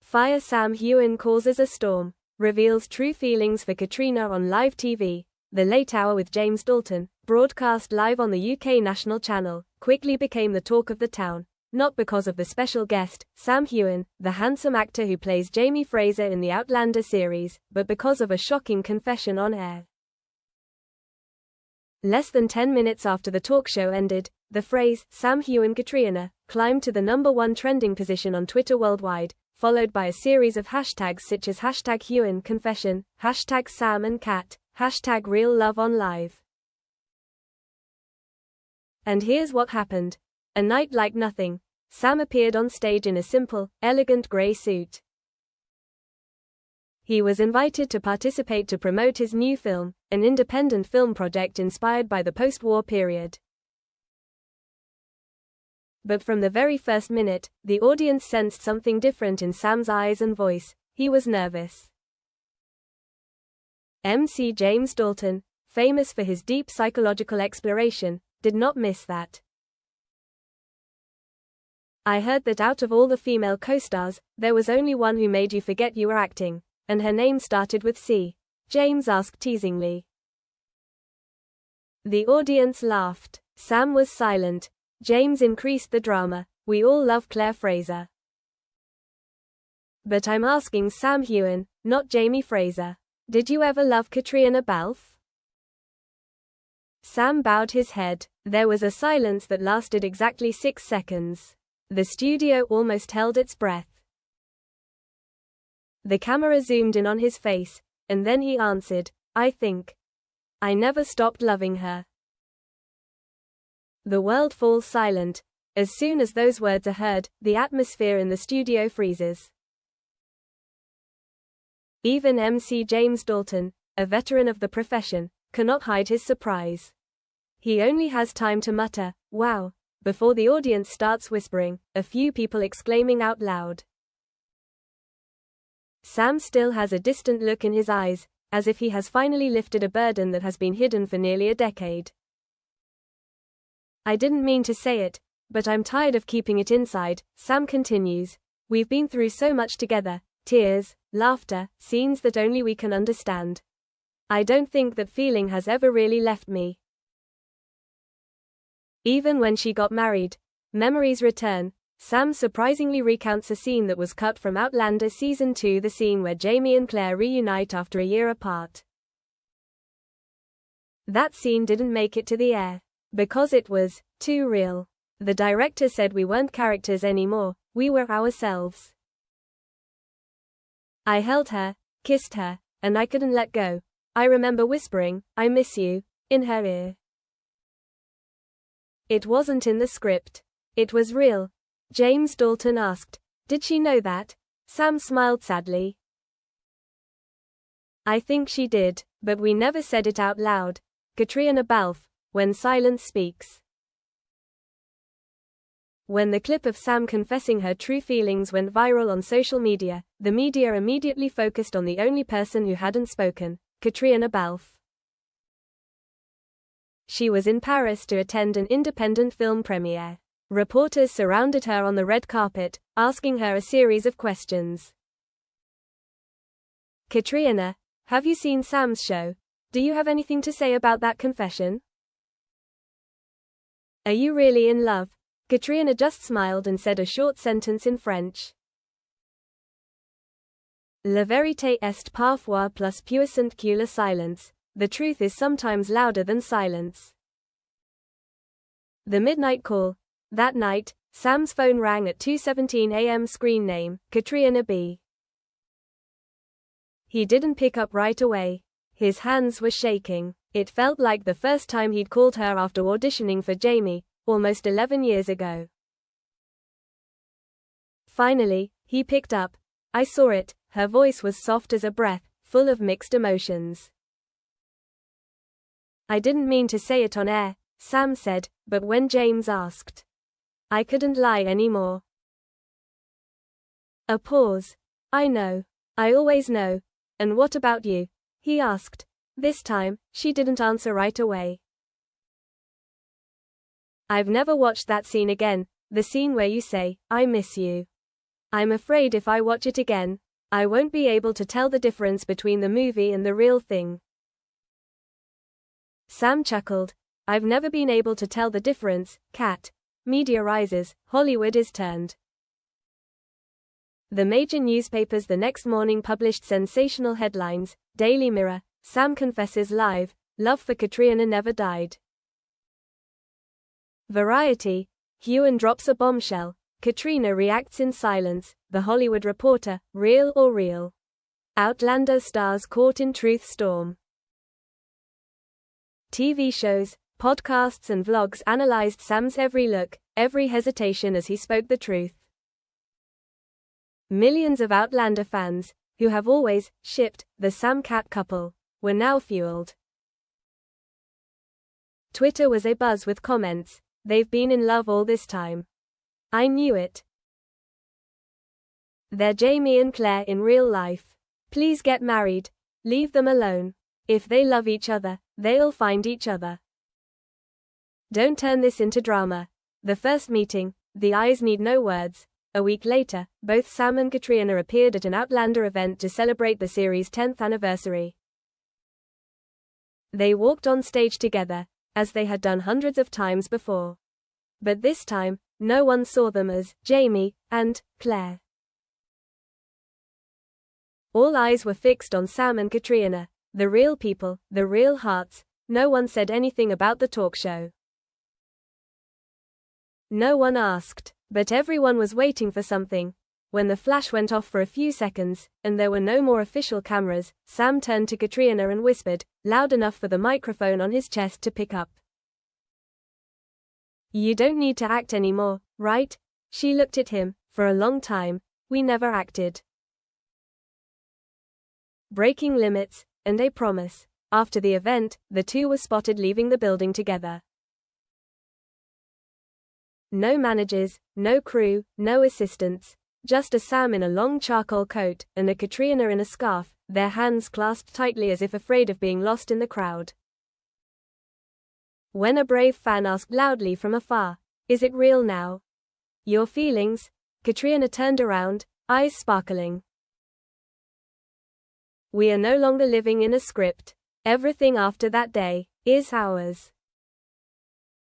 Fire Sam Heughan causes a storm, reveals true feelings for Caitriona on live TV. The Late Hour with James Dalton, broadcast live on the UK national channel, quickly became the talk of the town. Not because of the special guest, Sam Heughan, the handsome actor who plays Jamie Fraser in the Outlander series, but because of a shocking confession on air. Less than 10 minutes after the talk show ended, the phrase, Sam Heughan Caitriona, climbed to the #1 trending position on Twitter worldwide, followed by a series of hashtags such as #Heughan Confession, #Sam and Cat, #RealLoveOnLive. And here's what happened. A night like nothing. Sam appeared on stage in a simple, elegant grey suit. He was invited to participate to promote his new film, an independent film project inspired by the post-war period. But from the very first minute, the audience sensed something different in Sam's eyes and voice. He was nervous. MC James Dalton, famous for his deep psychological exploration, did not miss that. I heard that out of all the female co-stars, there was only one who made you forget you were acting, and her name started with C, James asked teasingly. The audience laughed. Sam was silent. James increased the drama. We all love Claire Fraser. But I'm asking Sam Heughan, not Jamie Fraser. Did you ever love Caitriona Balfe? Sam bowed his head. There was a silence that lasted exactly 6 seconds. The studio almost held its breath. The camera zoomed in on his face, and then he answered, I think. I never stopped loving her. The world falls silent. As soon as those words are heard, the atmosphere in the studio freezes. Even MC James Dalton, a veteran of the profession, cannot hide his surprise. He only has time to mutter, wow, before the audience starts whispering, a few people exclaiming out loud. Sam still has a distant look in his eyes, as if he has finally lifted a burden that has been hidden for nearly a decade. I didn't mean to say it, but I'm tired of keeping it inside, Sam continues. We've been through so much together, tears, laughter, scenes that only we can understand. I don't think that feeling has ever really left me. Even when she got married, memories return. Sam surprisingly recounts a scene that was cut from Outlander Season 2, the scene where Jamie and Claire reunite after a year apart. That scene didn't make it to the air. Because it was too real. The director said we weren't characters anymore, we were ourselves. I held her, kissed her, and I couldn't let go. I remember whispering, I miss you, in her ear. It wasn't in the script. It was real. James Dalton asked, did she know that? Sam smiled sadly. I think she did, but we never said it out loud. Caitriona Balfe, when silence speaks. When the clip of Sam confessing her true feelings went viral on social media, the media immediately focused on the only person who hadn't spoken, Caitriona Balfe. She was in Paris to attend an independent film premiere. Reporters surrounded her on the red carpet, asking her a series of questions. Caitriona, have you seen Sam's show? Do you have anything to say about that confession? Are you really in love? Caitriona just smiled and said a short sentence in French. La vérité est parfois plus puissante que le silence. The truth is sometimes louder than silence. The midnight call. That night, Sam's phone rang at 2:17 a.m. Screen name, Caitriona B. He didn't pick up right away. His hands were shaking. It felt like the first time he'd called her after auditioning for Jamie, almost 11 years ago. Finally, he picked up. I saw it. Her voice was soft as a breath, full of mixed emotions. I didn't mean to say it on air, Sam said, but when James asked, I couldn't lie anymore. A pause. I know. I always know. And what about you? He asked. This time, she didn't answer right away. I've never watched that scene again, the scene where you say, I miss you. I'm afraid if I watch it again, I won't be able to tell the difference between the movie and the real thing. Sam chuckled. I've never been able to tell the difference, Cat. Media rises, Hollywood is turned. The major newspapers the next morning published sensational headlines. Daily Mirror, Sam confesses live, love for Caitriona never died. Variety, Heughan drops a bombshell, Caitriona reacts in silence. The Hollywood Reporter, real or real? Outlander stars caught in truth storm. TV shows, podcasts and vlogs analyzed Sam's every look, every hesitation as he spoke the truth. Millions of Outlander fans, who have always shipped the Sam-Cat couple, were now fueled. Twitter was abuzz with comments. They've been in love all this time. I knew it. They're Jamie and Claire in real life. Please get married. Leave them alone. If they love each other, they'll find each other. Don't turn this into drama. The first meeting, the eyes need no words. A week later, both Sam and Caitriona appeared at an Outlander event to celebrate the series' 10th anniversary. They walked on stage together, as they had done hundreds of times before. But this time, no one saw them as Jamie and Claire. All eyes were fixed on Sam and Caitriona, the real people, the real hearts. No one said anything about the talk show. No one asked, but everyone was waiting for something. When the flash went off for a few seconds, and there were no more official cameras, Sam turned to Caitriona and whispered, loud enough for the microphone on his chest to pick up. You don't need to act anymore, right? She looked at him. For a long time, we never acted. Breaking limits, and a promise. After the event, the two were spotted leaving the building together. No managers, no crew, no assistants. Just a Sam in a long charcoal coat, and a Caitriona in a scarf, their hands clasped tightly as if afraid of being lost in the crowd. When a brave fan asked loudly from afar, is it real now? Your feelings? Caitriona turned around, eyes sparkling. We are no longer living in a script. Everything after that day is ours.